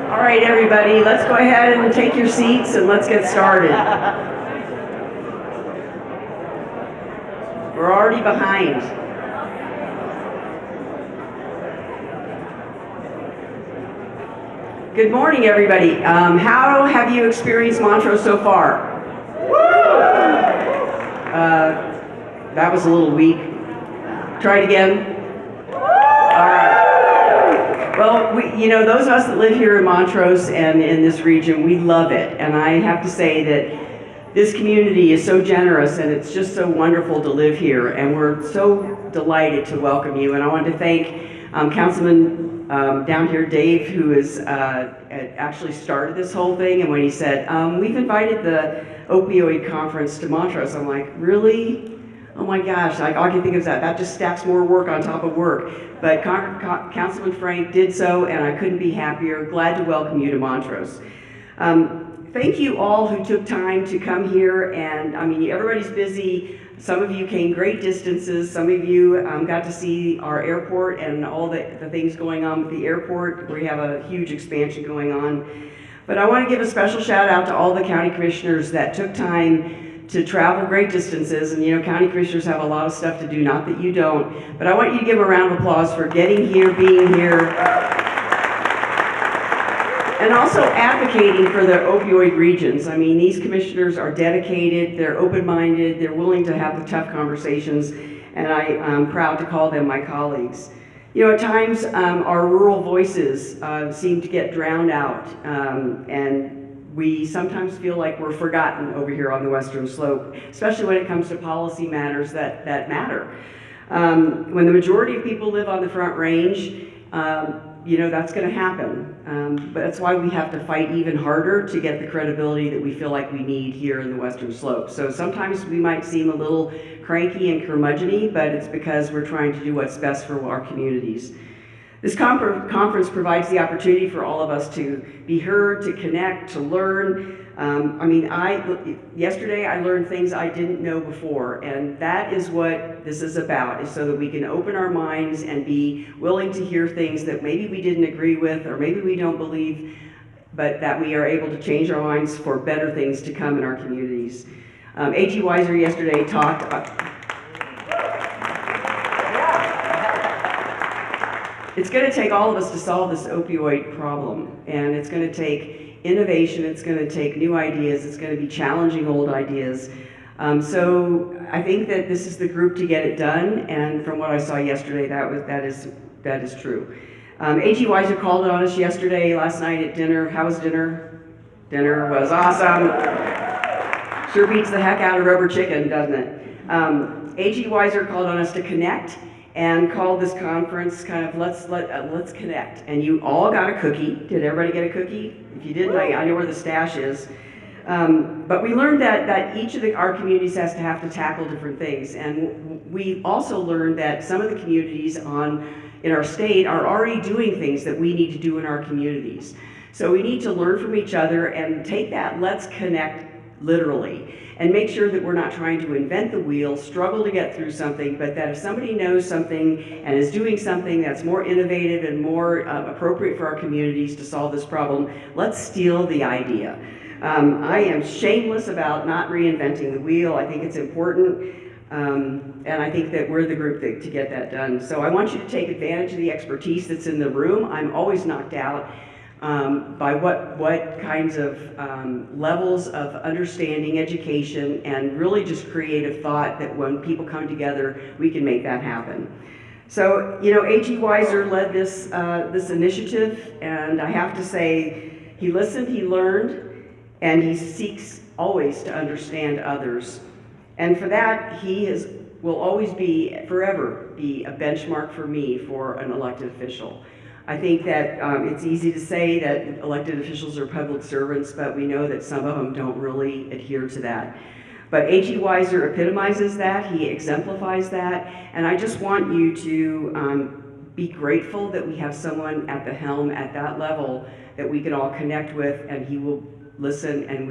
All right, everybody, let's go ahead and take your seats and let's get started. We're already behind. Good morning, everybody. How have you experienced Montrose so far? That was a little weak. Try it again. Well, those of us that live here in Montrose and in this region, we love it. And I have to say that this community is so generous and it's just so wonderful to live here. And we're so delighted to welcome you. And I wanted to thank Councilman down here, Dave, who has actually started this whole thing. And when he said, we've invited the opioid conference to Montrose, I'm like, really? Oh my gosh, all I can think of is that just stacks more work on top of work. But Councilman Frank did so, and I couldn't be happier. Glad to welcome you to Montrose. Thank you all who took time to come here, and I mean, everybody's busy. Some of you came great distances. Some of you got to see our airport and all the things going on with the airport. We have a huge expansion going on. But I want to give a special shout out to all the county commissioners that took time to travel great distances, and county commissioners have a lot of stuff to do, not that you don't, but I want you to give a round of applause for getting here, being here, and also advocating for the opioid regions. I mean, these commissioners are dedicated, they're open-minded, they're willing to have the tough conversations, and I'm proud to call them my colleagues. At times, our rural voices seem to get drowned out, and we sometimes feel like we're forgotten over here on the Western Slope, especially when it comes to policy matters that matter. When the majority of people live on the Front Range, that's going to happen. But that's why we have to fight even harder to get the credibility that we feel like we need here in the Western Slope. So sometimes we might seem a little cranky and curmudgeon-y, but it's because we're trying to do what's best for our communities. This conference provides the opportunity for all of us to be heard, to connect, to learn. Yesterday I learned things I didn't know before, and that is what this is about, is so that we can open our minds and be willing to hear things that maybe we didn't agree with or maybe we don't believe, but that we are able to change our minds for better things to come in our communities. A.G. Weiser yesterday talked It's going to take all of us to solve this opioid problem, and it's going to take innovation, it's going to take new ideas, it's going to be challenging old ideas. So I think that this is the group to get it done, and from what I saw yesterday, that is true. A.G. Weiser called on us last night at dinner. How was dinner? Dinner was awesome. Sure beats the heck out of rubber chicken, doesn't it? A.G. Weiser called on us to connect and called this conference kind of let's connect. And you all got a cookie. Did everybody get a cookie? If you didn't, I know where the stash is. But we learned that each of our communities has to have to tackle different things. And we also learned that some of the communities in our state are already doing things that we need to do in our communities. So we need to learn from each other and take that let's connect literally, and make sure that we're not trying to invent the wheel, struggle to get through something, but that if somebody knows something and is doing something that's more innovative and more appropriate for our communities to solve this problem, let's steal the idea. I am shameless about not reinventing the wheel. I think it's important, and I think that we're the group to get that done. So I want you to take advantage of the expertise that's in the room. I'm always knocked out by what kinds of levels of understanding, education, and really just creative thought that when people come together, we can make that happen. So, you know, A.G. Weiser led this, this initiative, and I have to say, he listened, he learned, and he seeks always to understand others. And for that, will always be, forever be a benchmark for me for an elected official. I think that it's easy to say that elected officials are public servants, but we know that some of them don't really adhere to that. But A.G. Weiser epitomizes that, he exemplifies that, and I just want you to be grateful that we have someone at the helm at that level that we can all connect with, and he will listen and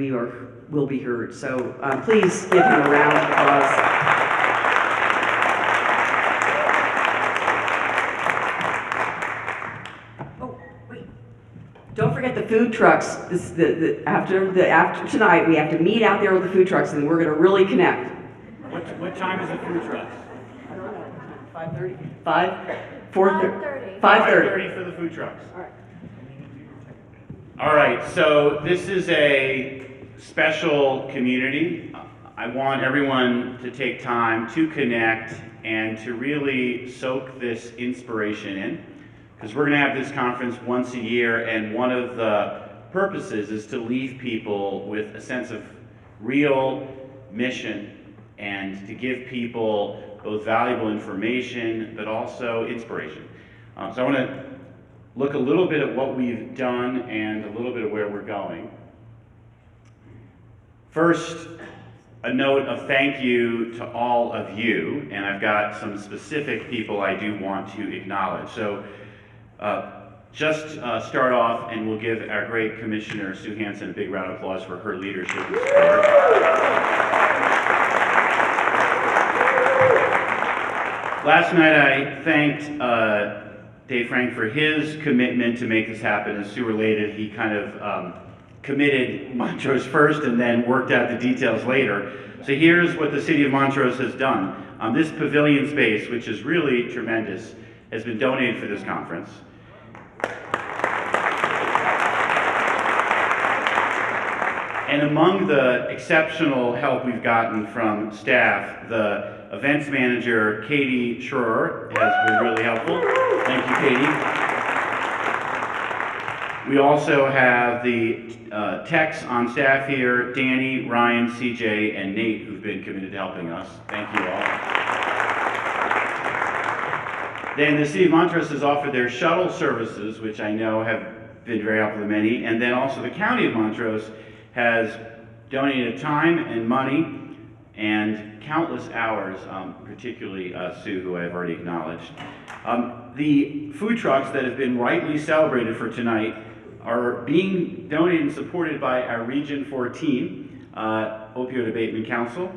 will be heard. So please give him a round of applause. Don't forget the food trucks. After tonight, we have to meet out there with the food trucks, and we're going to really connect. What time is the food trucks? I don't know. 5:30. 4:30. 5:30. 5:30 for the food trucks. All right. All right. So this is a special community. I want everyone to take time to connect and to really soak this inspiration in. Because we're going to have this conference once a year, and one of the purposes is to leave people with a sense of real mission and to give people both valuable information but also inspiration. So I want to look a little bit at what we've done and a little bit of where we're going. First, a note of thank you to all of you, and I've got some specific people I do want to acknowledge. So start off, and we'll give our great Commissioner, Sue Hansen, a big round of applause for her leadership and support. Last night I thanked Dave Frank for his commitment to make this happen. As Sue related, he kind of committed Montrose first and then worked out the details later. So here's what the City of Montrose has done. This pavilion space, which is really tremendous, has been donated for this conference. And among the exceptional help we've gotten from staff, the events manager, Katie Schroer, has been really helpful. Thank you, Katie. We also have the techs on staff here, Danny, Ryan, CJ, and Nate, who've been committed to helping us. Thank you all. Then the City of Montrose has offered their shuttle services, which I know have been very helpful to many, and then also the County of Montrose has donated time and money and countless hours, particularly Sue, who I've already acknowledged. The food trucks that have been rightly celebrated for tonight are being donated and supported by our Region 14 Opioid Abatement Council.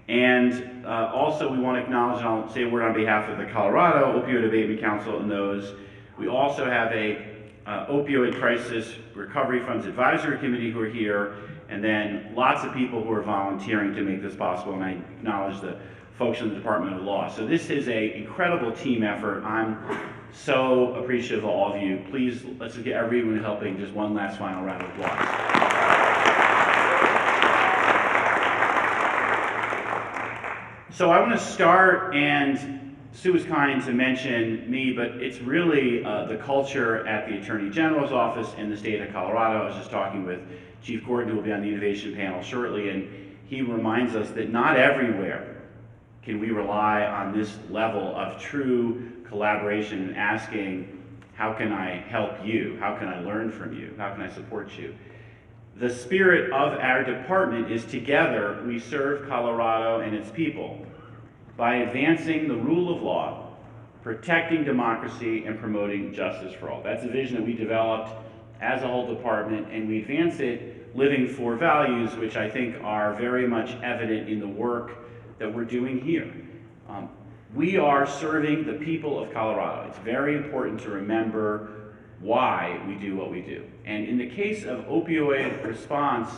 And also we want to acknowledge, and I'll say a word on behalf of the Colorado Opioid Abatement Council and those. We also have a Opioid Crisis Recovery Funds Advisory Committee who are here, and then lots of people who are volunteering to make this possible, and I acknowledge the folks in the Department of Law. So this is an incredible team effort. I'm so appreciative of all of you. Please, let's get everyone helping. Just one last final round of applause. So I want to start, and Sue was kind to mention me, but it's really the culture at the Attorney General's office in the state of Colorado. I was just talking with Chief Gordon, who will be on the innovation panel shortly, and he reminds us that not everywhere can we rely on this level of true collaboration and asking, how can I help you? How can I learn from you? How can I support you? The spirit of our department is together we serve Colorado and its people by advancing the rule of law, protecting democracy, and promoting justice for all. That's a vision that we developed as a whole department, and we advance it living four values, which I think are very much evident in the work that we're doing here. We are serving the people of Colorado. It's very important to remember why we do what we do. And in the case of opioid response,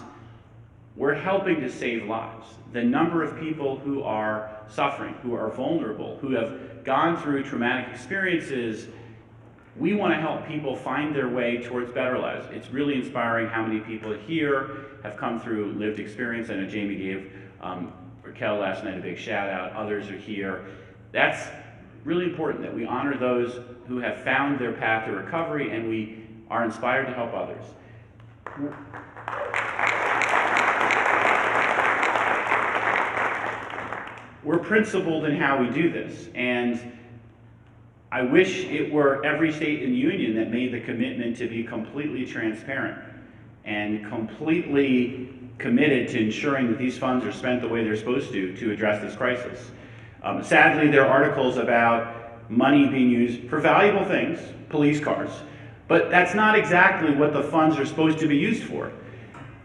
we're helping to save lives. The number of people who are suffering, who are vulnerable, who have gone through traumatic experiences We want to help people find their way towards better lives. It's really inspiring how many people here have come through lived experience. I know Jamie gave Raquel last night a big shout out. Others are here. That's really important that we honor those who have found their path to recovery, and we are inspired to help others. We're principled in how we do this, and I wish it were every state in the union that made the commitment to be completely transparent and completely committed to ensuring that these funds are spent the way they're supposed to address this crisis. Sadly, there are articles about money being used for valuable things, police cars, but that's not exactly what the funds are supposed to be used for.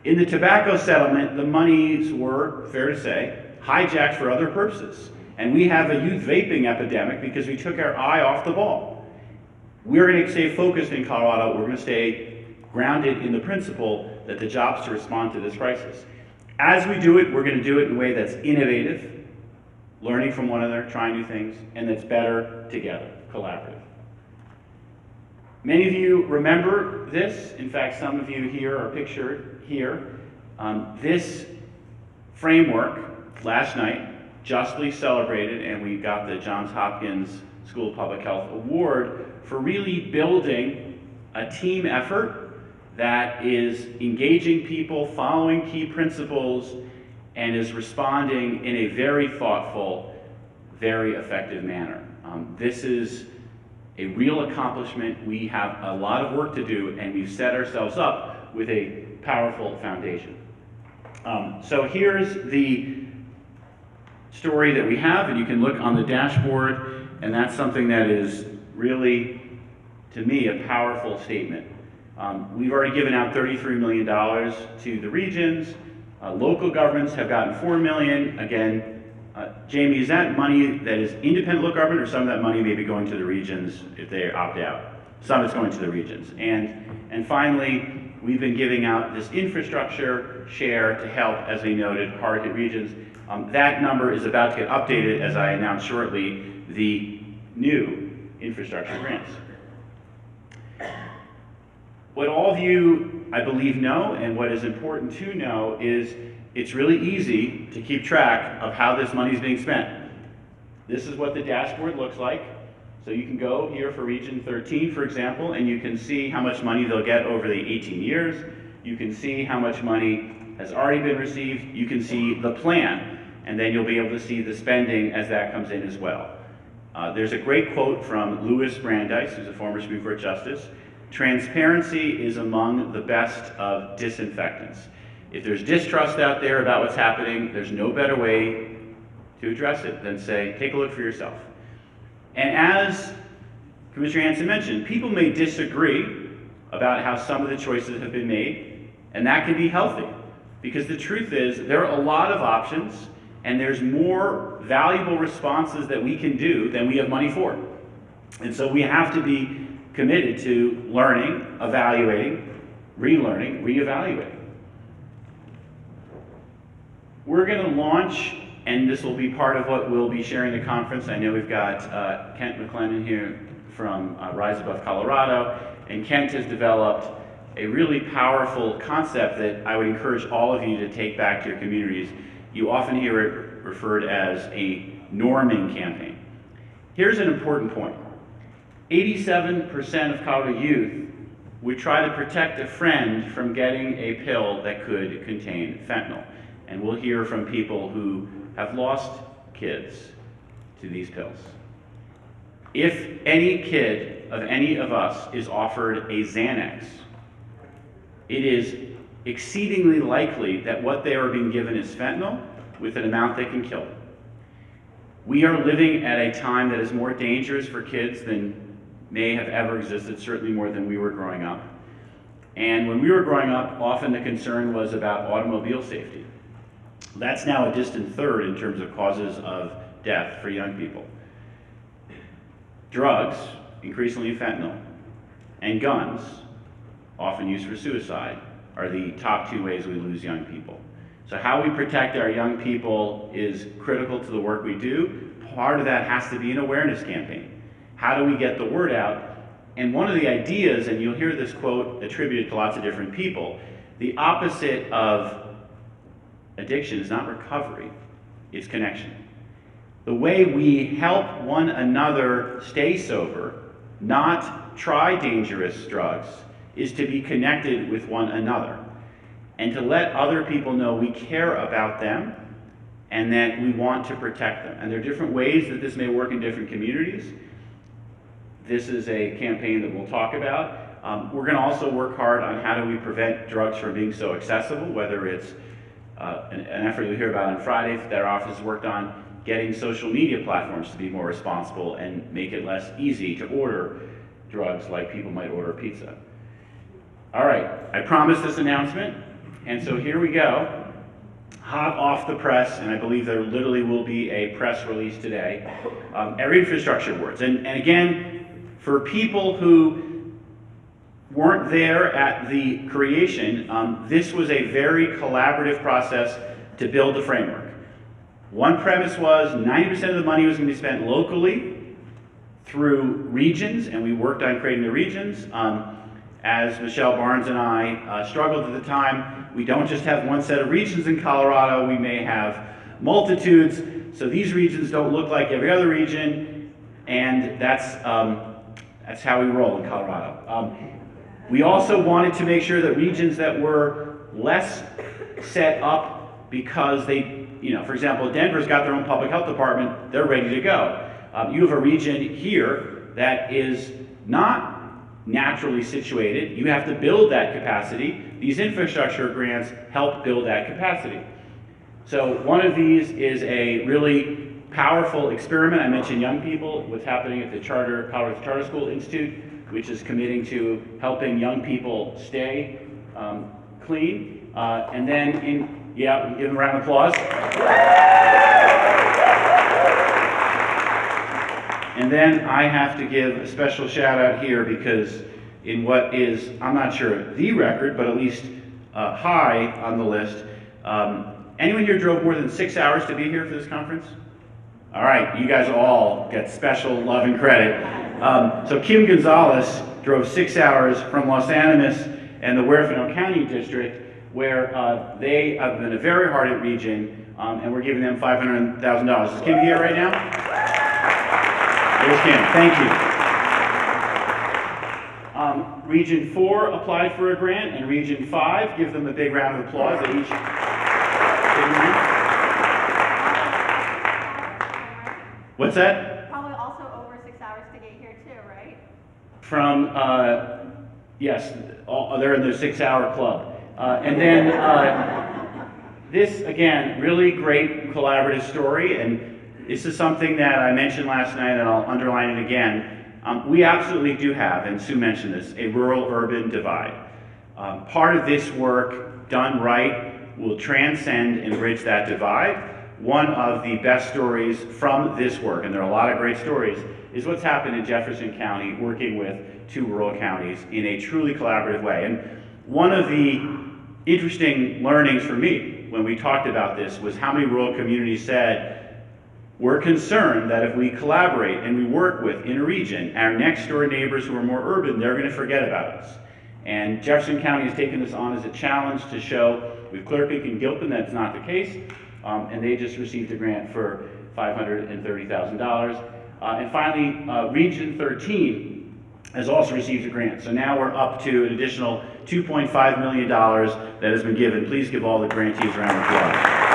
In the tobacco settlement, the monies were, fair to say, hijacked for other purposes. And we have a youth vaping epidemic because we took our eye off the ball. We're going to stay focused in Colorado. We're going to stay grounded in the principle that the job is to respond to this crisis. As we do it, we're going to do it in a way that's innovative, learning from one another, trying new things, and that's better together, collaborative. Many of you remember this. In fact, some of you here are pictured here. This framework last night justly celebrated, and we got the Johns Hopkins School of Public Health Award for really building a team effort that is engaging people, following key principles, and is responding in a very thoughtful, very effective manner. This is a real accomplishment. We have a lot of work to do, and we've set ourselves up with a powerful foundation. So here's the story that we have, and you can look on the dashboard, and that's something that is really, to me, a powerful statement. We've already given out $33 million to the regions. Local governments have gotten $4 million. Again, Jamie, is that money that is independent local government, or some of that money may be going to the regions if they opt out? Some is going to the regions. And finally, we've been giving out this infrastructure share to help, as we noted, hard-hit regions. That number is about to get updated, as I announced shortly, the new infrastructure grants. What all of you, I believe, know, and what is important to know, is it's really easy to keep track of how this money is being spent. This is what the dashboard looks like. So you can go here for Region 13, for example, and you can see how much money they'll get over the 18 years. You can see how much money has already been received. You can see the plan, and then you'll be able to see the spending as that comes in as well. There's a great quote from Louis Brandeis, who's a former Supreme Court Justice. Transparency is among the best of disinfectants. If there's distrust out there about what's happening, there's no better way to address it than say, take a look for yourself. And as Commissioner Hansen mentioned, people may disagree about how some of the choices have been made, and that can be healthy, because the truth is there are a lot of options, and there's more valuable responses that we can do than we have money for. And so we have to be committed to learning, evaluating, relearning, reevaluating. We're going to launch, and this will be part of what we'll be sharing at the conference. I know we've got Kent McLennan here from Rise Above Colorado, and Kent has developed a really powerful concept that I would encourage all of you to take back to your communities. You often hear it referred as a norming campaign. Here's an important point. 87% of Colorado youth would try to protect a friend from getting a pill that could contain fentanyl. And we'll hear from people who have lost kids to these pills. If any kid of any of us is offered a Xanax, it is exceedingly likely that what they are being given is fentanyl with an amount that can kill them. We are living at a time that is more dangerous for kids than may have ever existed, certainly more than we were growing up. And when we were growing up, often the concern was about automobile safety. That's now a distant third in terms of causes of death for young people. Drugs, increasingly fentanyl, and guns, often used for suicide, are the top two ways we lose young people. So how we protect our young people is critical to the work we do. Part of that has to be an awareness campaign. How do we get the word out And one of the ideas, and you'll hear this quote attributed to lots of different people, the opposite of addiction is not recovery, it's connection. The way we help one another stay sober, not try dangerous drugs, is to be connected with one another and to let other people know we care about them and that we want to protect them. And there are different ways that this may work in different communities. This is a campaign that we'll talk about. We're going to also work hard on how do we prevent drugs from being so accessible, whether it's an effort you'll hear about on Friday that our office has worked on, getting social media platforms to be more responsible and make it less easy to order drugs like people might order pizza. All right, I promised this announcement, and so here we go. Hot off the press, and I believe there literally will be a press release today, our infrastructure awards. And again, for people who weren't there at the creation, this was a very collaborative process to build the framework. One premise was 90% of the money was going to be spent locally through regions, and we worked on creating the regions. As Michelle Barnes and I struggled at the time, we don't just have one set of regions in Colorado, we may have multitudes, so these regions don't look like every other region, and that's how we roll in Colorado. We also wanted to make sure that regions that were less set up because they, for example, Denver's got their own public health department, they're ready to go. You have a region here that is not naturally situated. You have to build that capacity. These infrastructure grants help build that capacity. So one of these is a really powerful experiment. I mentioned young people, what's happening at the Colorado Charter School Institute, which is committing to helping young people stay clean. And then, yeah, give them a round of applause. And then I have to give a special shout out here because in what is, I'm not sure the record, but at least high on the list, anyone here drove more than 6 hours to be here for this conference? All right, you guys all get special love and credit. So Kim Gonzalez drove 6 hours from Los Animas and the Huerfano County District, where they have been a very hard-hit region, and we're giving them $500,000. Is Kim here right now? There's Kim, thank you. Region 4 applied for a grant, and Region 5, give them a big round of applause. They each What's that? Probably also over 6 hours to get here too, right? From, yes, they're in the 6-hour club. And then this, again, really great collaborative story, and this is something that I mentioned last night, and I'll underline it again. We absolutely do have, and Sue mentioned this, a rural-urban divide. Part of this work, done right, will transcend and bridge that divide. One of the best stories from this work, and there are a lot of great stories, is what's happened in Jefferson County working with 2 rural counties in a truly collaborative way. And one of the interesting learnings for me when we talked about this was how many rural communities said, we're concerned that if we collaborate and we work with in a region, our next door neighbors who are more urban, they're going to forget about us. And Jefferson County has taken this on as a challenge to show with Clear Creek and Gilpin that's not the case. And they just received a grant for $530,000. And finally, Region 13 has also received a grant. So now we're up to an additional $2.5 million that has been given. Please give all the grantees a round of applause.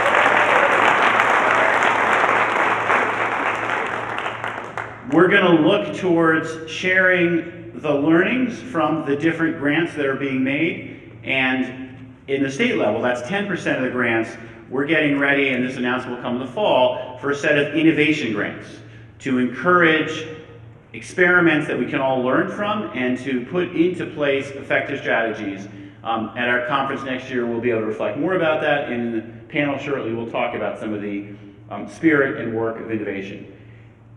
We're going to look towards sharing the learnings from the different grants that are being made. And in the state level, that's 10% of the grants. We're getting ready, and this announcement will come in the fall, for a set of innovation grants to encourage experiments that we can all learn from and to put into place effective strategies. At our conference next year, we'll be able to reflect more about that. In the panel shortly, we'll talk about some of the spirit and work of innovation.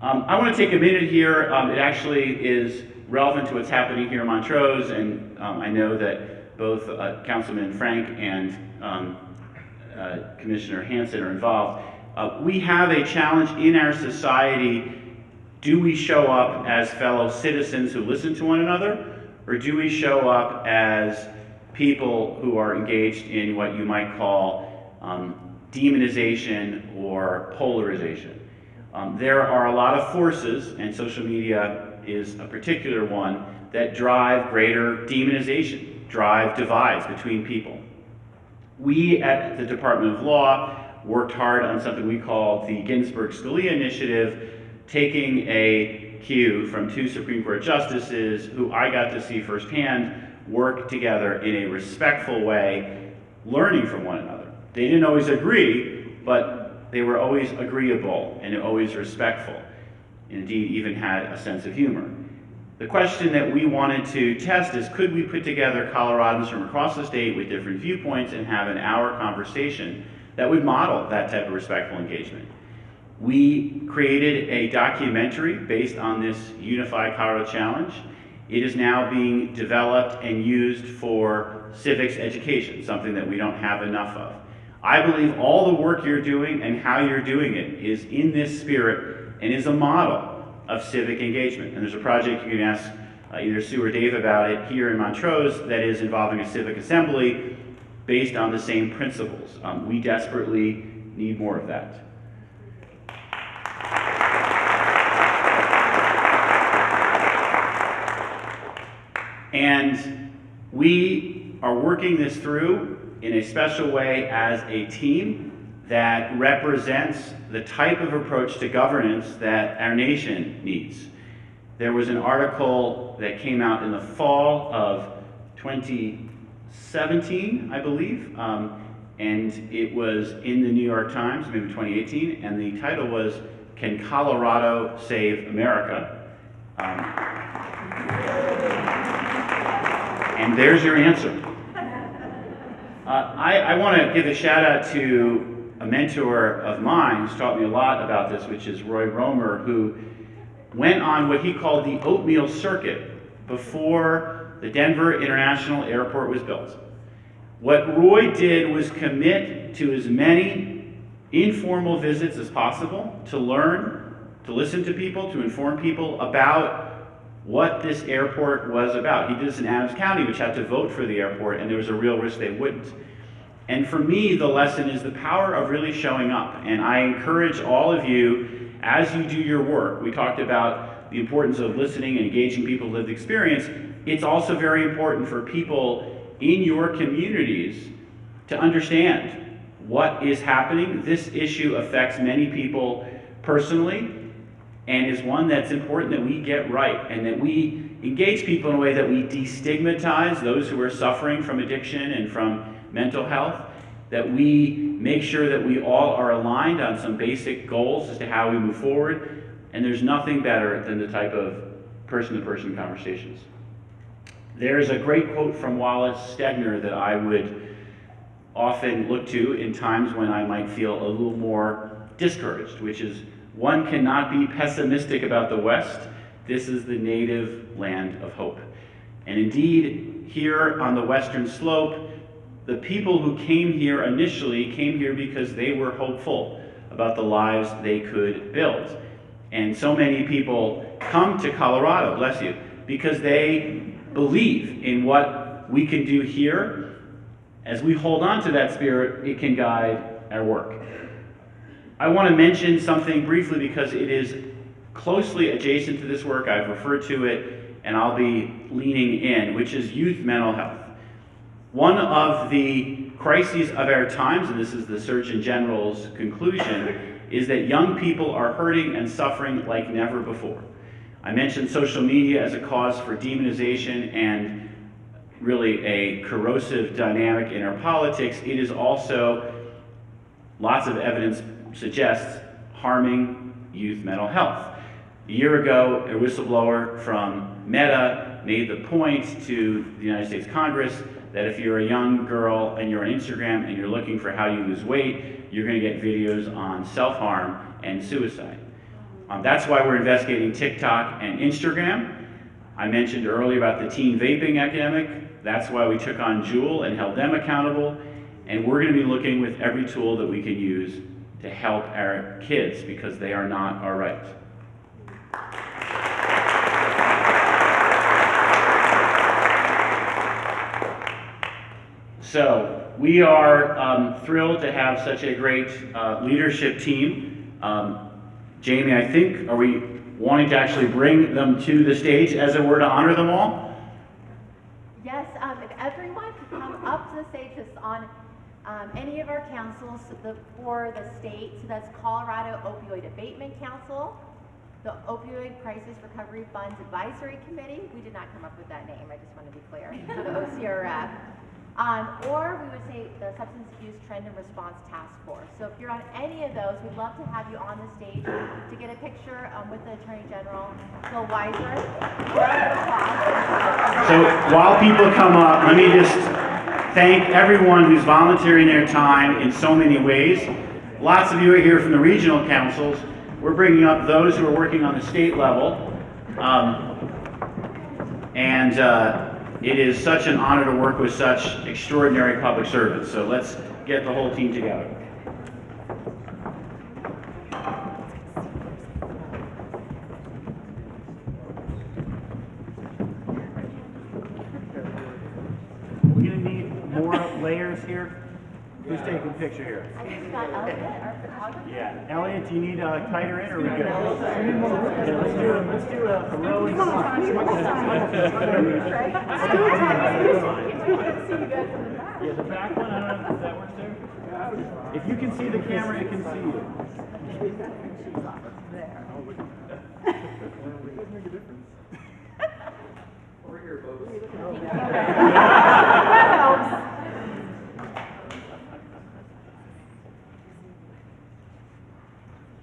I want to take a minute here. It actually is relevant to what's happening here in Montrose, and I know that both Councilman Frank and Commissioner Hansen are involved. We have a challenge in our society Do we show up as fellow citizens who listen to one another, or do we show up as people who are engaged in what you might call demonization or polarization? There are a lot of forces, and social media is a particular one, that drive greater demonization, drive divides between people. We at the Department of Law worked hard on something we call the Ginsburg-Scalia Initiative, taking a cue from two Supreme Court justices who I got to see firsthand work together in a respectful way, learning from one another. They didn't always agree, but they were always agreeable and always respectful. Indeed, even had a sense of humor. The question that we wanted to test is, could we put together Coloradans from across the state with different viewpoints and have an hour conversation that would model that type of respectful engagement? We created a documentary based on this Unified Colorado Challenge. It is now being developed and used for civics education, something that we don't have enough of. I believe all the work you're doing and how you're doing it is in this spirit and is a model of civic engagement. And there's a project you can ask either Sue or Dave about it here in Montrose that is involving a civic assembly based on the same principles. We desperately need more of that. And we are working this through in a special way as a team that represents the type of approach to governance that our nation needs. There was an article that came out in the fall of 2017, I believe, and it was in the New York Times, maybe 2018, and the title was, "Can Colorado Save America?" And there's your answer. I want to give a shout out to a mentor of mine who's taught me a lot about this, which is Roy Romer, who went on what he called the oatmeal circuit before the Denver International Airport was built. What Roy did was commit to as many informal visits as possible to learn, to listen to people, to inform people about what this airport was about. He did this in Adams County, which had to vote for the airport, and there was a real risk they wouldn't. And for me, the lesson is the power of really showing up. And I encourage all of you, as you do your work, we talked about the importance of listening and engaging people's lived experience. It's also very important for people in your communities to understand what is happening. This issue affects many people personally, and is one that's important that we get right, and that we engage people in a way that we destigmatize those who are suffering from addiction and from mental health, that we make sure that we all are aligned on some basic goals as to how we move forward, and there's nothing better than the type of person-to-person conversations. There's a great quote from Wallace Stegner that I would often look to in times when I might feel a little more discouraged, which is, "One cannot be pessimistic about the West. This is the native land of hope." And indeed, here on the Western Slope, the people who came here initially came here because they were hopeful about the lives they could build. And so many people come to Colorado, bless you, because they believe in what we can do here. As we hold on to that spirit, it can guide our work. I want to mention something briefly because it is closely adjacent to this work. I've referred to it, and I'll be leaning in, which is youth mental health. One of the crises of our times, and this is the Surgeon General's conclusion, is that young people are hurting and suffering like never before. I mentioned social media as a cause for demonization and really a corrosive dynamic in our politics. It is also, lots of evidence suggests, harming youth mental health. A year ago, a whistleblower from Meta made the point to the United States Congress that if you're a young girl and you're on Instagram and you're looking for how you lose weight, you're going to get videos on self-harm and suicide. That's why we're investigating TikTok and Instagram. I mentioned earlier about the teen vaping epidemic. That's why we took on Juul and held them accountable. And we're going to be looking with every tool that we can use to help our kids because they are not all right. So we are thrilled to have such a great leadership team. Jamie, I think, are we wanting to actually bring them to the stage, as it were, to honor them all? Yes, if everyone could come up to the stage that's on any of our councils for the state. So that's Colorado Opioid Abatement Council, the Opioid Crisis Recovery Funds Advisory Committee. We did not come up with that name, I just want to be clear. So the OCRF. Or we would say the Substance Abuse Trend and Response Task Force. So if you're on any of those, we'd love to have you on the stage to get a picture with the Attorney General Phil Weiser. So while people come up, let me just thank everyone who's volunteering their time in so many ways. Lots of you are here from the regional councils. We're bringing up those who are working on the state level. It is such an honor to work with such extraordinary public servants. So let's get the whole team together. We're going to need more layers here. Who's taking a picture here? I just got Elliot, our photographer. Yeah. Elliot, do you need tighter in or are we good? Yeah, let's do a row and yeah, the back one, I don't know if that works there. If you can see the camera, it can see you. Over here, folks. That helps.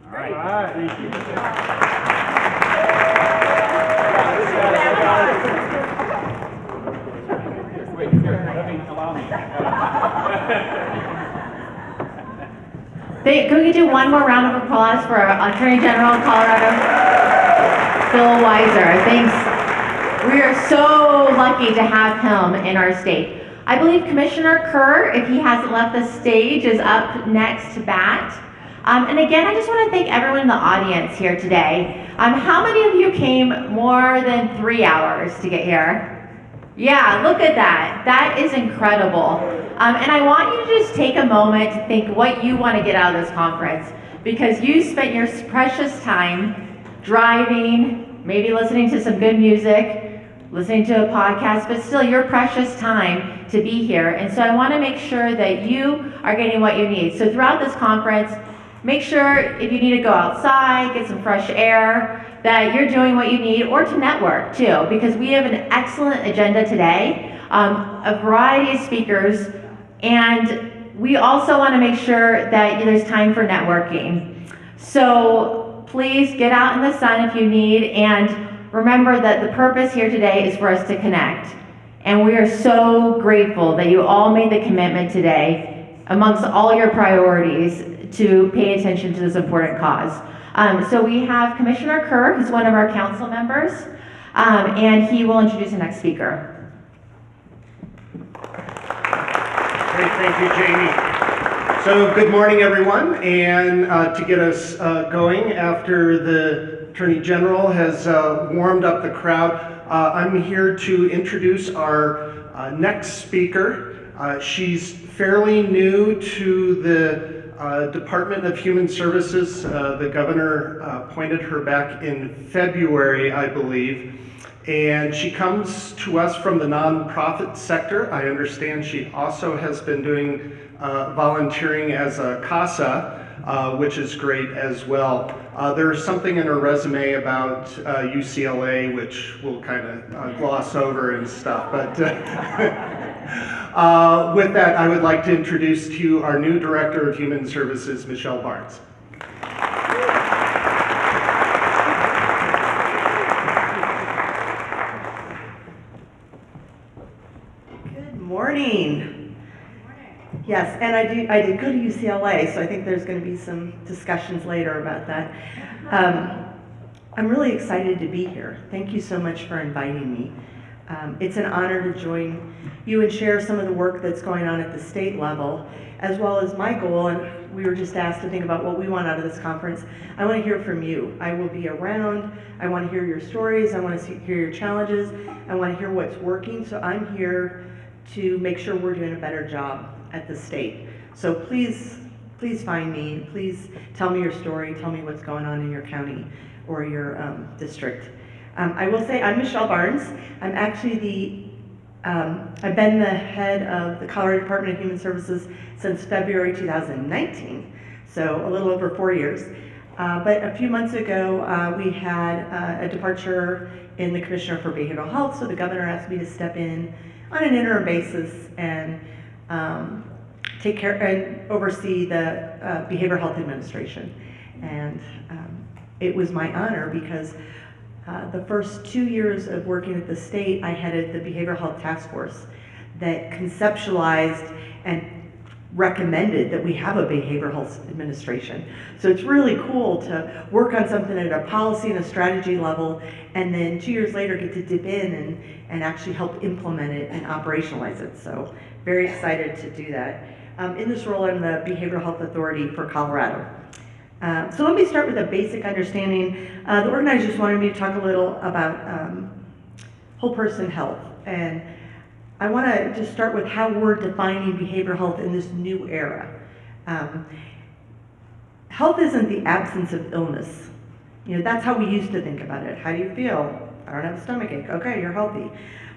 All right, thank you. Wait, here, allow me. Can we do one more round of applause for Attorney General of Colorado, Phil Weiser? Thanks. We are so lucky to have him in our state. I believe Commissioner Kerr, if he hasn't left the stage, is up next to bat. And again, I just want to thank everyone in the audience here today. How many of you came more than 3 hours to get here? Yeah, look at that. That is incredible. And I want you to just take a moment to think what you want to get out of this conference, because you spent your precious time driving, maybe listening to some good music, listening to a podcast, but still your precious time to be here. And so I want to make sure that you are getting what you need. So throughout this conference, make sure if you need to go outside, get some fresh air, that you're doing what you need, or to network too, because we have an excellent agenda today, a variety of speakers, and we also want to make sure that there's time for networking. So please get out in the sun if you need, and remember that the purpose here today is for us to connect. And we are so grateful that you all made the commitment today, amongst all your priorities, to pay attention to this important cause. So we have Commissioner Kerr, who's one of our council members, and he will introduce the next speaker. Great, thank you, Jamie. So good morning, everyone, and to get us going after the Attorney General has warmed up the crowd, I'm here to introduce our next speaker. She's fairly new to the Department of Human Services. The governor appointed her back in February, I believe, and she comes to us from the nonprofit sector. I understand she also has been doing volunteering as a CASA, which is great as well. There's something in her resume about UCLA, which we'll kind of gloss over and stuff, but with that, I would like to introduce to you our new Director of Human Services, Michelle Barnes. Good morning. Yes, and I did go to UCLA, so I think there's going to be some discussions later about that. I'm really excited to be here. Thank you so much for inviting me. It's an honor to join you and share some of the work that's going on at the state level, as well as my goal, and we were just asked to think about what we want out of this conference. I want to hear from you. I will be around. I want to hear your stories. I want to hear your challenges. I want to hear what's working, so I'm here to make sure we're doing a better job at the state. So please find me. Please tell me your story. Tell me what's going on in your county or your district. I will say I'm Michelle Barnes. I'm actually I've been the head of the Colorado Department of Human Services since February 2019, so a little over 4 years. But a few months ago, we had a departure in the Commissioner for Behavioral Health, so the governor asked me to step in on an interim basis and take care and oversee the Behavioral Health Administration. And it was my honor because the first 2 years of working at the state, I headed the Behavioral Health Task Force that conceptualized and recommended that we have a behavioral health administration. So it's really cool to work on something at a policy and a strategy level, and then 2 years later get to dip in and actually help implement it and operationalize it. So very excited to do that. In this role, I'm the Behavioral Health Authority for Colorado. So let me start with a basic understanding. The organizers wanted me to talk a little about whole person health. And I want to just start with how we're defining behavioral health in this new era. Health isn't the absence of illness. You know, that's how we used to think about it. How do you feel? I don't have a stomachache. Okay, you're healthy.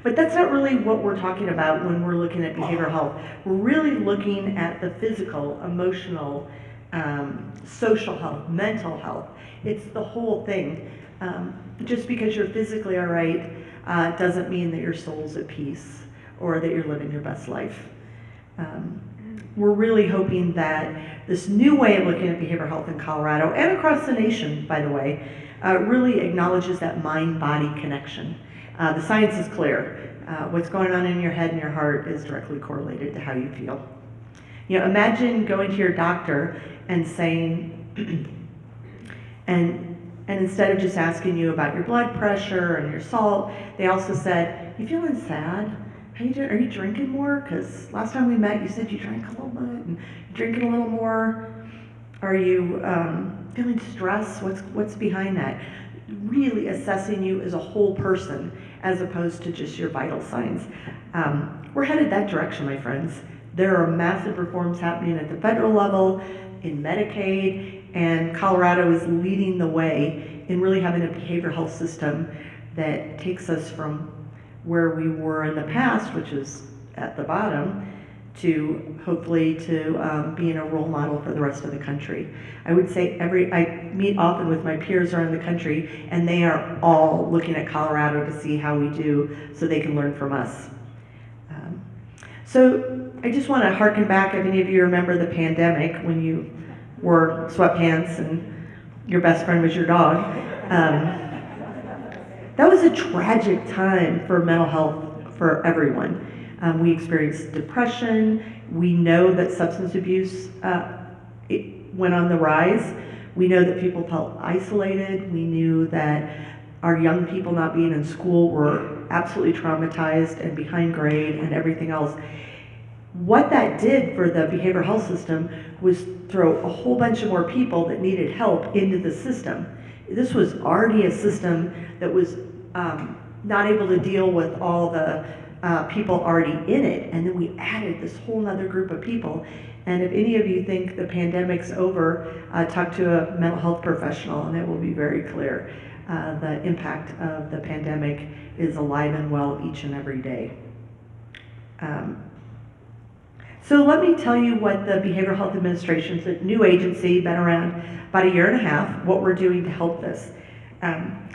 But that's not really what we're talking about when we're looking at behavioral health. We're really looking at the physical, emotional, social health, mental health. It's the whole thing. Just because you're physically all right doesn't mean that your soul's at peace or that you're living your best life. We're really hoping that this new way of looking at behavioral health in Colorado and across the nation, by the way, really acknowledges that mind-body connection. The science is clear. What's going on in your head and your heart is directly correlated to how you feel. You know, imagine going to your doctor and saying, and instead of just asking you about your blood pressure and your salt, they also said, "You feeling sad? How you doing? Are you drinking more? Because last time we met, you said you drank a little bit, and you're drinking a little more. Are you feeling stressed? What's behind that?" Really assessing you as a whole person as opposed to just your vital signs. We're headed that direction, my friends. There are massive reforms happening at the federal level, in Medicaid, and Colorado is leading the way in really having a behavioral health system that takes us from where we were in the past, which is at the bottom, to hopefully to being a role model for the rest of the country. I would say I meet often with my peers around the country, and they are all looking at Colorado to see how we do so they can learn from us. So I just want to harken back, if any of you remember the pandemic when you wore sweatpants and your best friend was your dog. That was a tragic time for mental health for everyone. We experienced depression. We know that substance abuse it went on the rise. We know that people felt isolated. We knew that our young people not being in school were absolutely traumatized and behind grade and everything else. What that did for the behavioral health system was throw a whole bunch of more people that needed help into the system. This was already a system that was not able to deal with all the people already in it, and then we added this whole nother group of people. And if any of you think the pandemic's over, talk to a mental health professional and it will be very clear. The impact of the pandemic is alive and well each and every day. So let me tell you what the Behavioral Health Administration, it's a new agency, been around about 1.5 years, what we're doing to help this.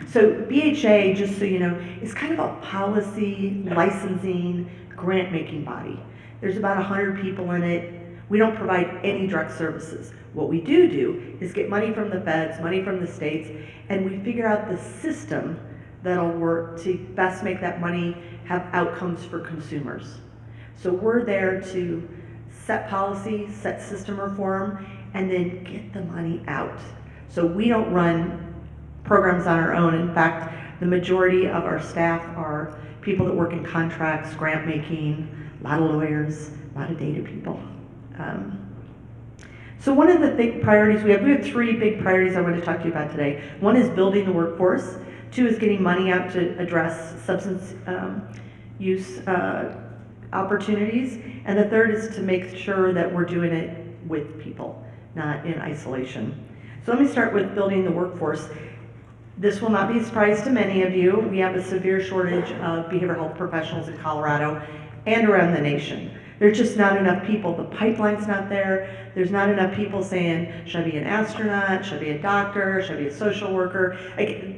So BHA, just so you know, is kind of a policy, licensing, grant-making body. There's about 100 people in it. We don't provide any direct services. What we do is get money from the feds, money from the states, and we figure out the system that'll work to best make that money have outcomes for consumers. So we're there to set policy, set system reform, and then get the money out. So we don't run programs on our own. In fact, the majority of our staff are people that work in contracts, grant making, a lot of lawyers, a lot of data people. So one of the big priorities we have 3 big priorities I want to talk to you about today. One is building the workforce. 2 is getting money out to address substance use opportunities. And the third is to make sure that we're doing it with people, not in isolation. So let me start with building the workforce. This will not be a surprise to many of you. We have a severe shortage of behavioral health professionals in Colorado and around the nation. There's just not enough people. The pipeline's not there. There's not enough people saying, should I be an astronaut? Should I be a doctor? Should I be a social worker?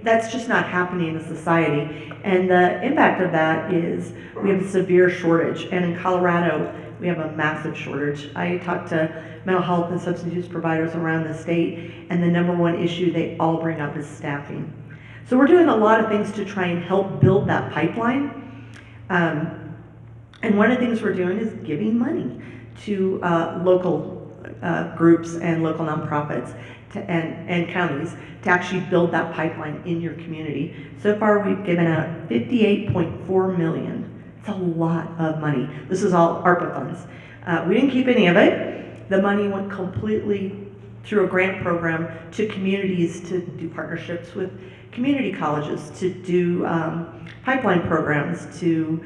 That's just not happening in society. And the impact of that is we have a severe shortage. And in Colorado, we have a massive shortage. I talked to mental health and substance use providers around the state, and the number one issue they all bring up is staffing. So we're doing a lot of things to try and help build that pipeline. And one of the things we're doing is giving money to local groups and local nonprofits and counties to actually build that pipeline in your community. So far, we've given out $58.4 million. It's a lot of money. This is all ARPA funds. We didn't keep any of it. The money went completely through a grant program to communities to do partnerships with community colleges, to do pipeline programs, to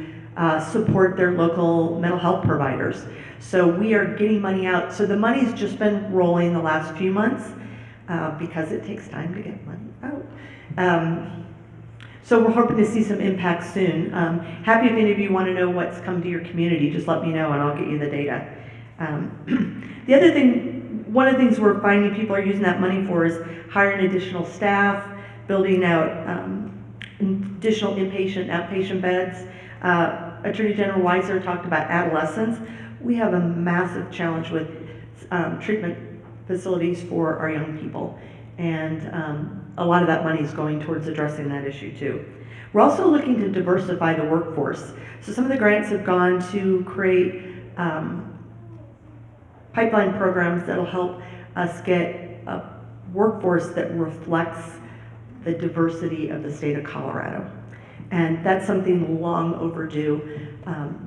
support their local mental health providers. So we are getting money out. So the money's just been rolling the last few months because it takes time to get money out. So we're hoping to see some impact soon. Happy if any of you want to know what's come to your community, just let me know and I'll get you the data. The other thing, one of the things we're finding people are using that money for is hiring additional staff, building out additional inpatient, outpatient beds. Attorney General Weiser talked about adolescents. We have a massive challenge with treatment facilities for our young people. And a lot of that money is going towards addressing that issue too. We're also looking to diversify the workforce. So some of the grants have gone to create pipeline programs that'll help us get a workforce that reflects the diversity of the state of Colorado. And that's something long overdue,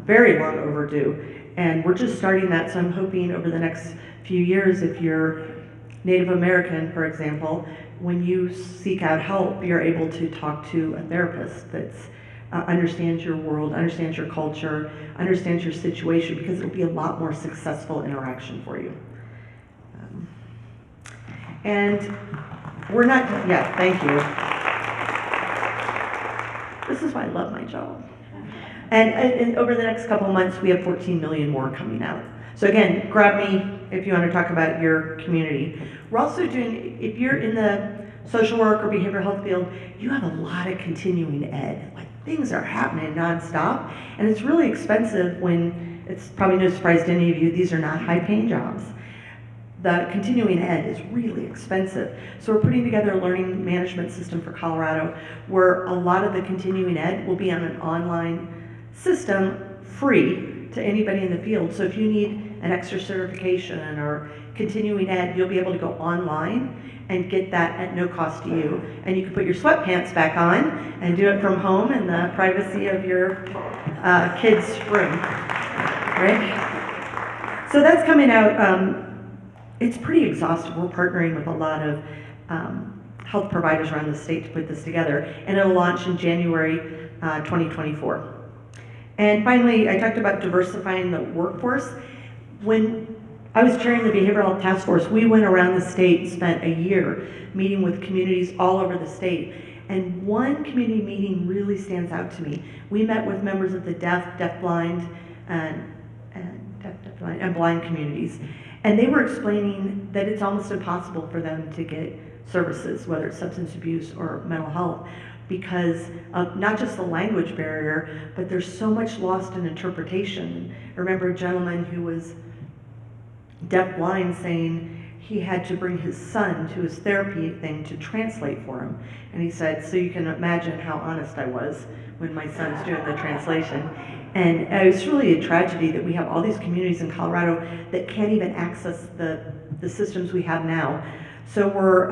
very long overdue. And we're just starting that, so I'm hoping over the next few years, if you're Native American, for example, when you seek out help, you're able to talk to a therapist that understands your world, understands your culture, understands your situation, because it'll be a lot more successful interaction for you. And we're not, yeah, thank you. This is why I love my job. And over the next couple of months, we have 14 million more coming out. So again, grab me if you want to talk about your community. We're also doing, if you're in the social work or behavioral health field, you have a lot of continuing ed. Like things are happening nonstop, and it's really expensive when, it's probably no surprise to any of you, these are not high-paying jobs. The continuing ed is really expensive. So we're putting together a learning management system for Colorado where a lot of the continuing ed will be on an online system free to anybody in the field. So if you need an extra certification or continuing ed, you'll be able to go online and get that at no cost to you. And you can put your sweatpants back on and do it from home in the privacy of your kid's room, right? So that's coming out. It's pretty exhaustive. We're partnering with a lot of health providers around the state to put this together, and it'll launch in January 2024. And finally, I talked about diversifying the workforce. When I was chairing the Behavioral Health Task Force, we went around the state and spent a year meeting with communities all over the state. And one community meeting really stands out to me. We met with members of the deafblind, and blind communities. And they were explaining that it's almost impossible for them to get services, whether it's substance abuse or mental health, because of not just the language barrier, but there's so much lost in interpretation. I remember a gentleman who was deafblind saying he had to bring his son to his therapy thing to translate for him. And he said, so you can imagine how honest I was when my son's doing the translation. And it's really a tragedy that we have all these communities in Colorado that can't even access the systems we have now. So we're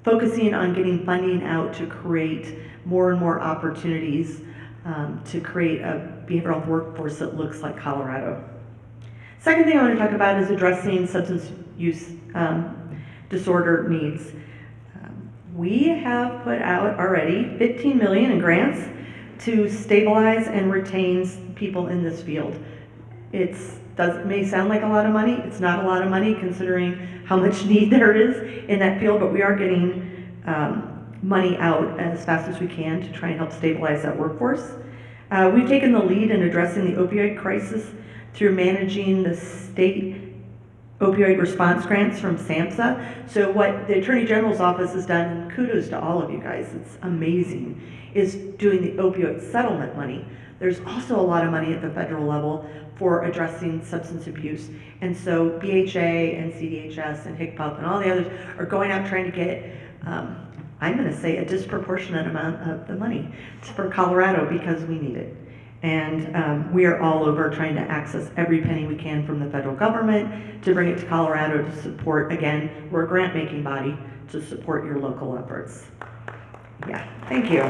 focusing on getting funding out to create more and more opportunities to create a behavioral health workforce that looks like Colorado. Second thing I want to talk about is addressing substance use disorder needs. We have put out already $15 million in grants to stabilize and retain people in this field. It may sound like a lot of money. It's not a lot of money considering how much need there is in that field, but we are getting money out as fast as we can to try and help stabilize that workforce. We've taken the lead in addressing the opioid crisis through managing the state opioid response grants from SAMHSA. So what the Attorney General's office has done, and kudos to all of you guys, it's amazing, is doing the opioid settlement money. There's also a lot of money at the federal level for addressing substance abuse. And so BHA and CDHS and HICPUP and all the others are going out trying to get, I'm going to say, a disproportionate amount of the money for Colorado because we need it. And we are all over trying to access every penny we can from the federal government to bring it to Colorado to support, again, we're a grant-making body, to support your local efforts. Yeah, thank you.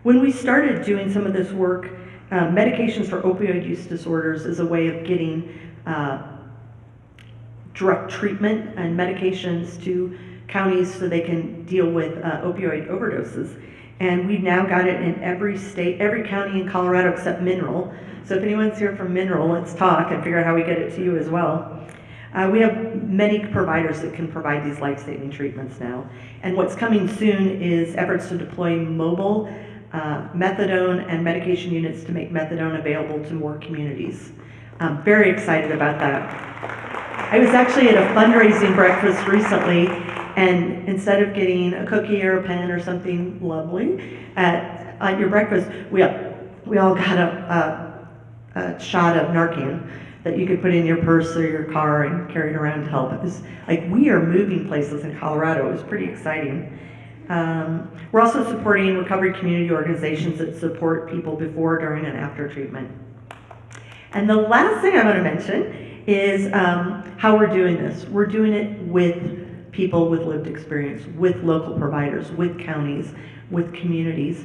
When we started doing some of this work, medications for opioid use disorders is a way of getting direct treatment and medications to counties so they can deal with opioid overdoses. And we've now got it in every state, every county in Colorado except Mineral. So if anyone's here from Mineral, let's talk and figure out how we get it to you as well. We have many providers that can provide these life-saving treatments now. And what's coming soon is efforts to deploy mobile methadone and medication units to make methadone available to more communities. I'm very excited about that. I was actually at a fundraising breakfast recently, and instead of getting a cookie or a pen or something lovely at your breakfast, we all got a shot of Narcan that you could put in your purse or your car and carry it around to help. It was like, we are moving places in Colorado. It was pretty exciting. We're also supporting recovery community organizations that support people before, during, and after treatment. And the last thing I want to mention is how we're doing this. We're doing it with people with lived experience, with local providers, with counties, with communities.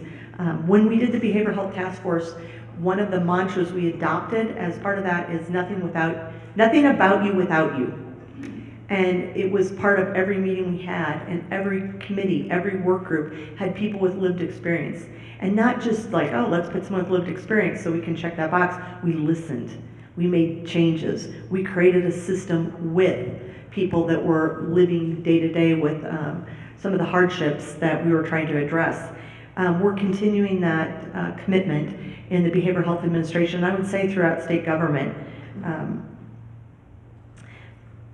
When we did the Behavioral Health Task Force, one of the mantras we adopted as part of that is nothing about you without you. And it was part of every meeting we had, and every committee, every work group had people with lived experience. And not just like, oh, let's put someone with lived experience so we can check that box. We listened. We made changes. We created a system with people that were living day to day with some of the hardships that we were trying to address. We're continuing that commitment in the Behavioral Health Administration, I would say throughout state government.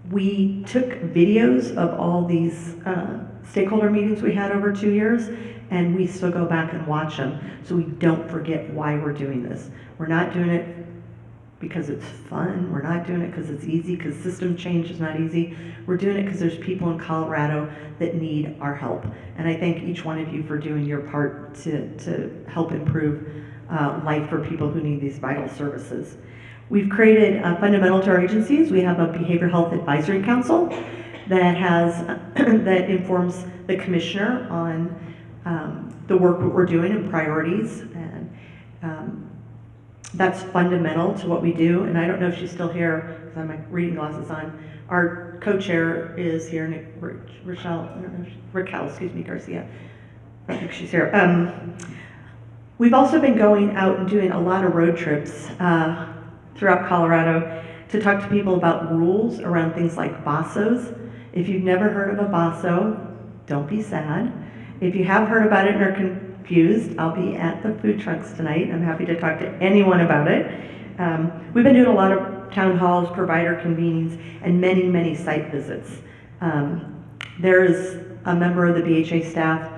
We took videos of all these stakeholder meetings we had over 2 years, and we still go back and watch them so we don't forget why we're doing this. We're not doing it because it's fun. We're not doing it because it's easy, because system change is not easy. We're doing it because there's people in Colorado that need our help. And I thank each one of you for doing your part to help improve life for people who need these vital services. We've created, fundamental to our agencies, we have a Behavioral Health Advisory Council that that informs the commissioner on the work that we're doing and priorities, and that's fundamental to what we do. And I don't know if she's still here because I have my reading glasses on. Our co-chair is here, Raquel, Garcia. I think she's here. We've also been going out and doing a lot of road trips throughout Colorado to talk to people about rules around things like BASOs. If you've never heard of a BASO, don't be sad. If you have heard about it and are confused, I'll be at the food trucks tonight. I'm happy to talk to anyone about it. We've been doing a lot of town halls, provider convenings, and many, many site visits. There is a member of the BHA staff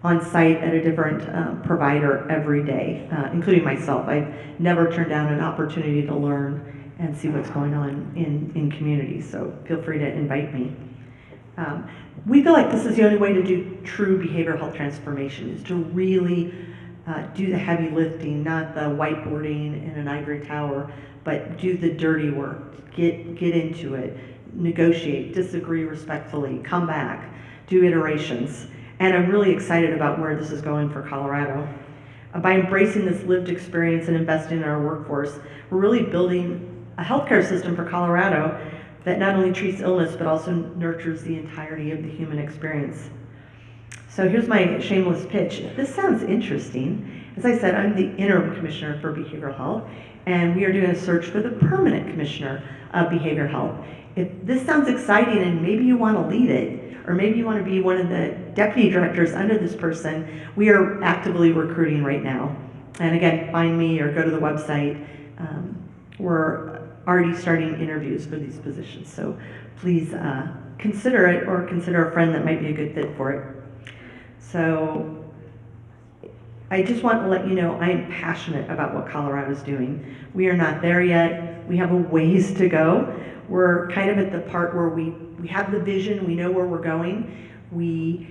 on site at a different provider every day, including myself. I've never turned down an opportunity to learn and see what's going on in communities, so feel free to invite me. We feel like this is the only way to do true behavioral health transformation, is to really do the heavy lifting, not the whiteboarding in an ivory tower, but do the dirty work, get into it, negotiate, disagree respectfully, come back, do iterations. And I'm really excited about where this is going for Colorado. By embracing this lived experience and investing in our workforce, we're really building a healthcare system for Colorado that not only treats illness, but also nurtures the entirety of the human experience. So here's my shameless pitch. If this sounds interesting, as I said, I'm the Interim Commissioner for Behavioral Health, and we are doing a search for the Permanent Commissioner of Behavioral Health. If this sounds exciting and maybe you want to lead it, or maybe you want to be one of the deputy directors under this person, we are actively recruiting right now. And again, find me or go to the website. We're already starting interviews for these positions, so please consider it, or consider a friend that might be a good fit for it. So I just want to let you know I am passionate about what Colorado is doing. We are not there yet. We have a ways to go. We're kind of at the part where we have the vision, we know where we're going. We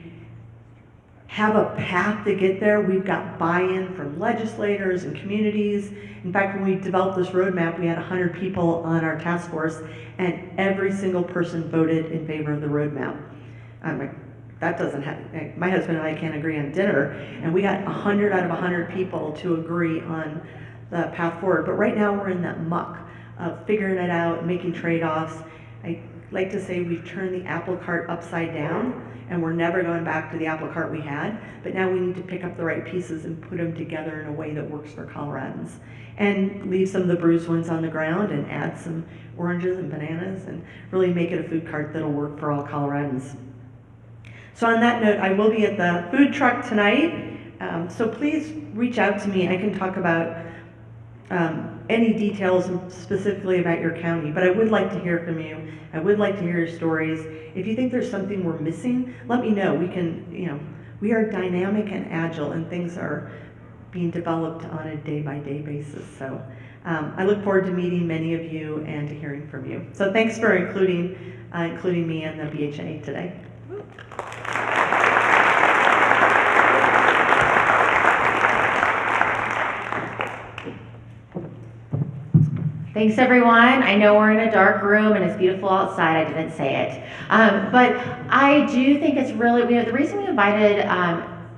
have a path to get there. We've got buy-in from legislators and communities. In fact, when we developed this roadmap, we had 100 people on our task force, and every single person voted in favor of the roadmap. I'm like, that doesn't happen. My husband and I can't agree on dinner, and we got 100 out of 100 people to agree on the path forward. But right now we're in that muck of figuring it out, making trade-offs. I like to say we've turned the apple cart upside down, and we're never going back to the apple cart we had, but now we need to pick up the right pieces and put them together in a way that works for Coloradans. And leave some of the bruised ones on the ground and add some oranges and bananas and really make it a food cart that'll work for all Coloradans. So on that note, I will be at the food truck tonight, so please reach out to me. I can talk about any details specifically about your county, but I would like to hear from you. I would like to hear your stories. If you think there's something we're missing, let me know. We can, we are dynamic and agile, and things are being developed on a day-by-day basis. So I look forward to meeting many of you and to hearing from you. So thanks for including me in the BHA today. Thanks, everyone. I know we're in a dark room and it's beautiful outside. I didn't say it. But I do think it's really, the reason we invited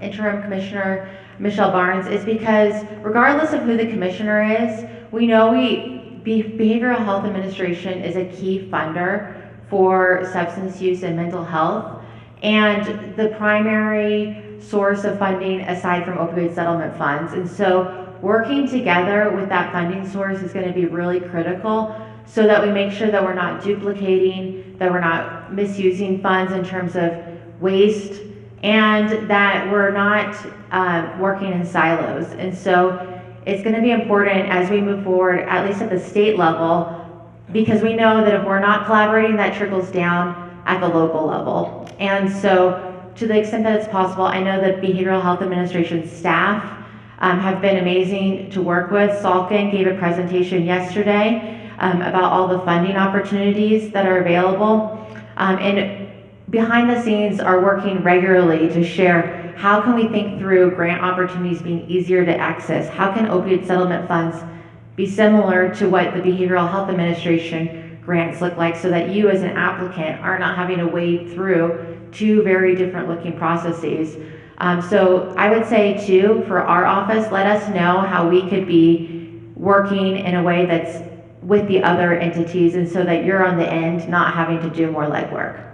Interim Commissioner Michelle Barnes is because regardless of who the commissioner is, we know Behavioral Health Administration is a key funder for substance use and mental health, and the primary source of funding aside from opioid settlement funds. And so working together with that funding source is going to be really critical so that we make sure that we're not duplicating, that we're not misusing funds in terms of waste, and that we're not working in silos. And so it's going to be important as we move forward, at least at the state level, because we know that if we're not collaborating, that trickles down at the local level. And so to the extent that it's possible, I know that Behavioral Health Administration staff have been amazing to work with. Salkin gave a presentation yesterday about all the funding opportunities that are available. And behind the scenes are working regularly to share how can we think through grant opportunities being easier to access? How can opioid settlement funds be similar to what the Behavioral Health Administration grants look like so that you as an applicant are not having to wade through two very different looking processes. So I would say too, for our office, let us know how we could be working in a way that's with the other entities, and so that you're on the end not having to do more legwork.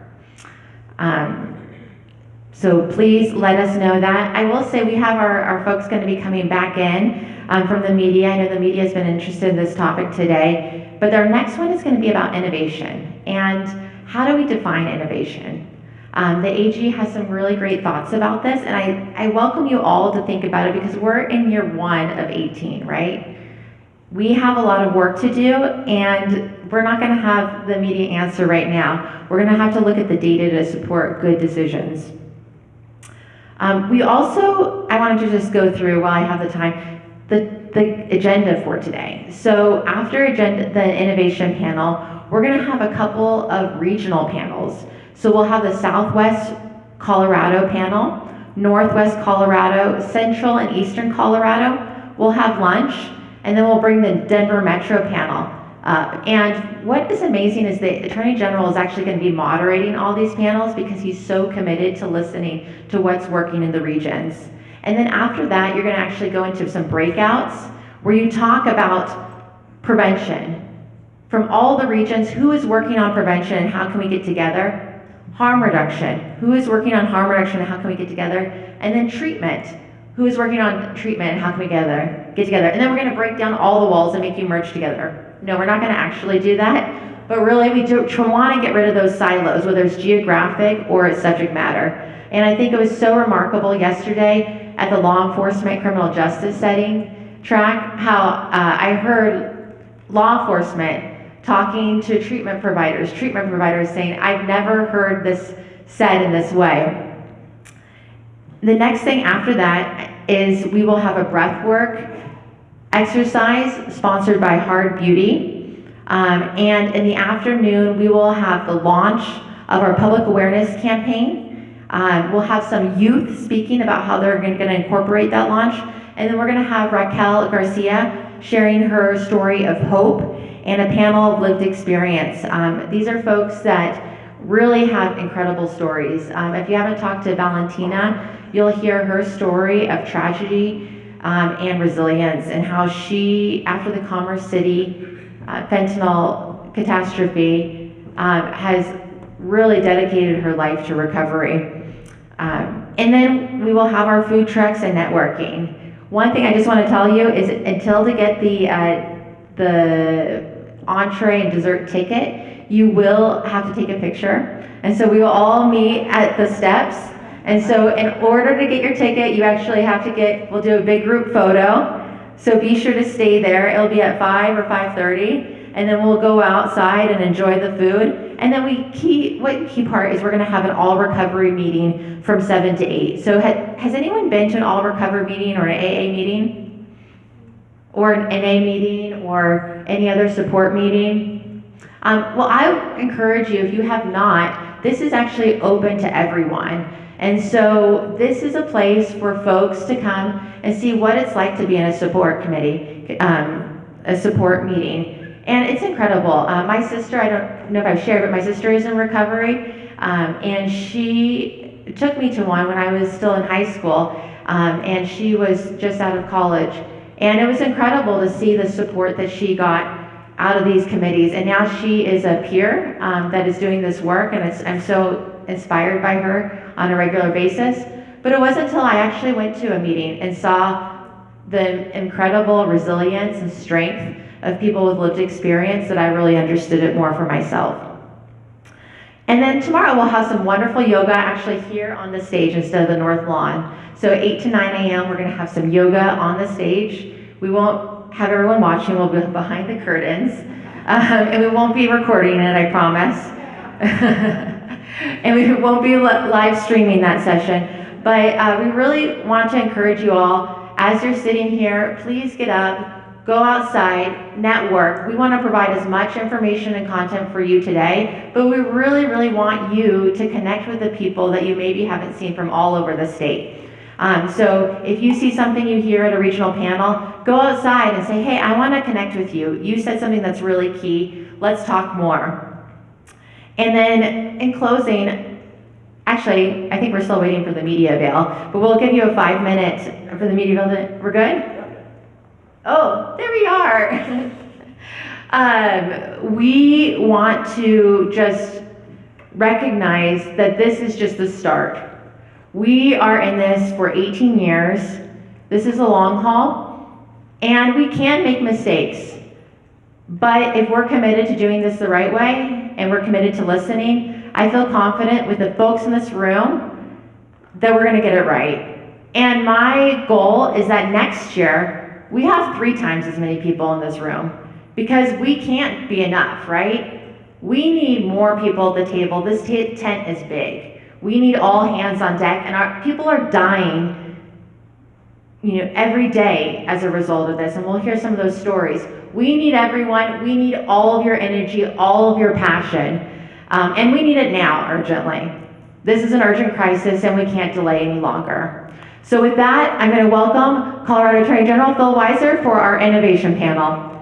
So please let us know that. I will say we have our folks going to be coming back in from the media. I know the media has been interested in this topic today, but our next one is going to be about innovation. And how do we define innovation? The AG has some really great thoughts about this, and I welcome you all to think about it because we're in year 1 of 18, right? We have a lot of work to do, and we're not going to have the immediate answer right now. We're going to have to look at the data to support good decisions. We also, I wanted to just go through, while I have the time, the agenda for today. So after the innovation panel, we're going to have a couple of regional panels. So we'll have the Southwest Colorado panel, Northwest Colorado, Central and Eastern Colorado. We'll have lunch, and then we'll bring the Denver Metro panel up. And what is amazing is the Attorney General is actually going to be moderating all these panels because he's so committed to listening to what's working in the regions. And then after that, you're going to actually go into some breakouts where you talk about prevention. From all the regions, who is working on prevention and how can we get together? harm reduction. Who is working on harm reduction and how can we get together? And then treatment. Who is working on treatment and how can we get together? And then we're gonna break down all the walls and make you merge together. No, we're not gonna actually do that, but really we wanna get rid of those silos, whether it's geographic or it's subject matter. And I think it was so remarkable yesterday at the law enforcement criminal justice setting track, how I heard law enforcement talking to treatment providers saying, I've never heard this said in this way. The next thing after that is we will have a breathwork exercise sponsored by Hard Beauty. And in the afternoon, we will have the launch of our public awareness campaign. We'll have some youth speaking about how they're going to incorporate that launch. And then we're going to have Raquel Garcia sharing her story of hope and a panel of lived experience. These are folks that really have incredible stories. If you haven't talked to Valentina, you'll hear her story of tragedy and resilience and how she, after the Commerce City fentanyl catastrophe, has really dedicated her life to recovery. And then we will have our food trucks and networking. One thing I just want to tell you is until to get the entree and dessert ticket, you will have to take a picture. And so we will all meet at the steps. And so in order to get your ticket, you actually have to we'll do a big group photo. So be sure to stay there. It'll be at 5 or 5:30. And then we'll go outside and enjoy the food. And then key part is we're gonna have an all recovery meeting from 7 to 8. So has anyone been to an all recovery meeting or an AA meeting? Or an NA meeting or any other support meeting? Well, I encourage you, if you have not, this is actually open to everyone. And so this is a place for folks to come and see what it's like to be in a support committee, a support meeting. And it's incredible. My sister, I don't know if I've shared, but my sister is in recovery. And she took me to one when I was still in high school. And she was just out of college. And it was incredible to see the support that she got out of these committees. And now she is a peer that is doing this work, and I'm so inspired by her on a regular basis. But it wasn't until I actually went to a meeting and saw the incredible resilience and strength of people with lived experience that I really understood it more for myself. And then tomorrow we'll have some wonderful yoga actually here on the stage instead of the North Lawn. So 8 to 9 a.m. we're going to have some yoga on the stage. We won't have everyone watching, we'll be behind the curtains. And we won't be recording it, I promise. And we won't be live streaming that session. But we really want to encourage you all, as you're sitting here, please get up, go outside, network. We want to provide as much information and content for you today, but we really, really want you to connect with the people that you maybe haven't seen from all over the state. So if you see something you hear at a regional panel, go outside and say, hey, I want to connect with you. You said something that's really key. Let's talk more. And then in closing, actually, I think we're still waiting for the media veil, but we'll give you a 5 minutes for the media veil. We're good? Oh, there we are. We want to just recognize that this is just the start. We are in this for 18 years. This is a long haul, and we can make mistakes. But if we're committed to doing this the right way, and we're committed to listening, I feel confident with the folks in this room that we're gonna get it right. And my goal is that next year, we have 3 times as many people in this room, because we can't be enough, right? We need more people at the table. This tent is big. We need all hands on deck, and our people are dying, every day as a result of this, and we'll hear some of those stories. We need everyone. We need all of your energy, all of your passion, and we need it now, urgently. This is an urgent crisis, and we can't delay any longer. So with that, I'm going to welcome Colorado Attorney General Phil Weiser for our innovation panel.